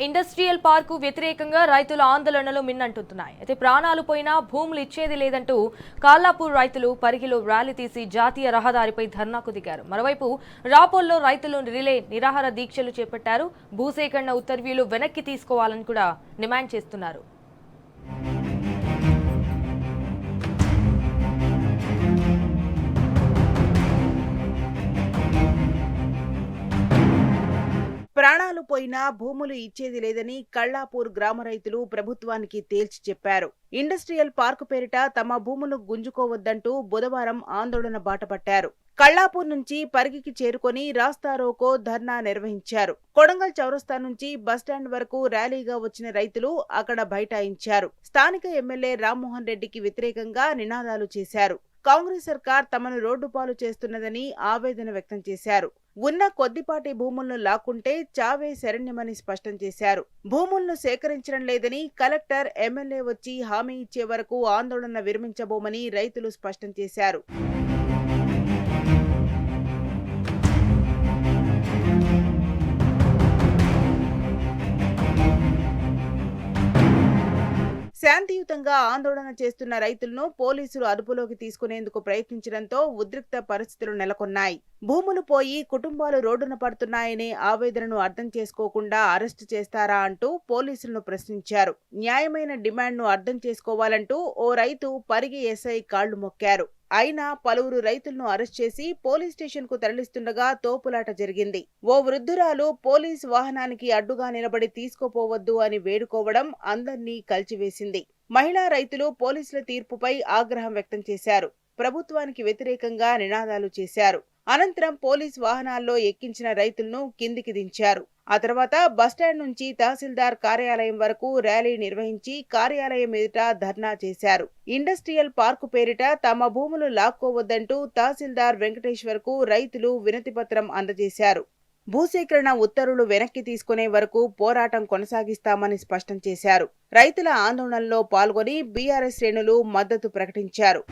Industrial park వ్యతిరేకంగా రైతుల ఆందోళనలు మిన్నంటున్నాయి. అయితే ప్రాణాలు పోయినా భూములు ఇచ్చేది లేదంటూ కాల్లాపూర్ రైతులు పరిగిలో ర్యాలీ తీసి జాతీయ రహదారిపై ధర్నాకు దిగారు. మరోవైపు రాపోల్లో రైతులు రిలే నిరాహార దీక్షలు చేపట్టారు. భూసేకరణ ఉత్తర్వులు వెనక్కి తీసుకోవాలని కూడా డిమాండ్ చేస్తున్నారు. ప్రాణాలు పోయినా భూములు ఇచ్చేది లేదని కళ్లాపూర్ గ్రామ రైతులు ప్రభుత్వానికి తేల్చి చెప్పారు. ఇండస్ట్రియల్ పార్కు పేరిట తమ భూములు గుంజుకోవద్దంటూ బుధవారం ఆందోళన బాటపట్టారు. కళ్లాపూర్ నుంచి పరిగికి చేరుకొని రాస్తారోకో ధర్నా నిర్వహించారు. కొడంగల్ చౌరస్తా నుంచి బస్టాండ్ వరకు ర్యాలీగా వచ్చిన రైతులు అక్కడ బైఠాయించారు. స్థానిక ఎమ్మెల్యే రామ్మోహన్ రెడ్డికి వ్యతిరేకంగా నినాదాలు చేశారు. కాంగ్రెస్ సర్కార్ తమను రోడ్డుపాలు చేస్తున్నదని ఆవేదన వ్యక్తం చేశారు. ఉన్న కొద్దిపాటి భూములను లాక్కుంటే చావే శరణ్యమని స్పష్టం చేశారు. భూములను సేకరించడం లేదని కలెక్టర్, ఎమ్మెల్యే వచ్చి హామీ ఇచ్చే వరకు ఆందోళన విరమించబోమని రైతులు స్పష్టం చేశారు. శాంతియుతంగా ఆందోళన చేస్తున్న రైతులను పోలీసులు అదుపులోకి తీసుకునేందుకు ప్రయత్నించడంతో ఉద్రిక్త పరిస్థితులు నెలకొన్నాయి. భూములు పోయి కుటుంబాలు రోడ్డున పడుతున్నాయనే ఆవేదనను అర్థం చేసుకోకుండా అరెస్టు చేస్తారా అంటూ పోలీసులను ప్రశ్నించారు. న్యాయమైన డిమాండ్ను అర్థం చేసుకోవాలంటూ ఓ రైతు పరిగి ఎస్ఐ కాళ్లు మొక్కారు. అయినా పలువురు రైతులను అరెస్ట్ చేసి పోలీస్ స్టేషన్ కు తరలిస్తుండగా తోపులాట జరిగింది. ఓ వృద్ధురాలు పోలీస్ వాహనానికి అడ్డుగా నిలబడి తీసుకుపోవద్దు అని వేడుకోవడం అందర్నీ కలిచివేసింది. మహిళా రైతులు పోలీసుల తీర్పుపై ఆగ్రహం వ్యక్తం చేశారు. ప్రభుత్వానికి వ్యతిరేకంగా నినాదాలు చేశారు. అనంతరం పోలీస్ వాహనాల్లో ఎక్కించిన రైతులను కిందికి దించారు. ఆ తర్వాత బస్టాండ్ నుంచి తహసీల్దార్ కార్యాలయం వరకు ర్యాలీ నిర్వహించి కార్యాలయం ఎదుట ధర్నా చేశారు. ఇండస్ట్రియల్ పార్కు పేరిట తమ భూములు లాక్కోవద్దంటూ తహసీల్దార్ వెంకటేశ్వర్ కు రైతులు వినతిపత్రం అందజేశారు. భూసేకరణ ఉత్తర్వులు వెనక్కి తీసుకునే వరకు పోరాటం కొనసాగిస్తామని స్పష్టం చేశారు. రైతుల ఆందోళనలో పాల్గొని బీఆర్ఎస్ శ్రేణులు మద్దతు ప్రకటించారు.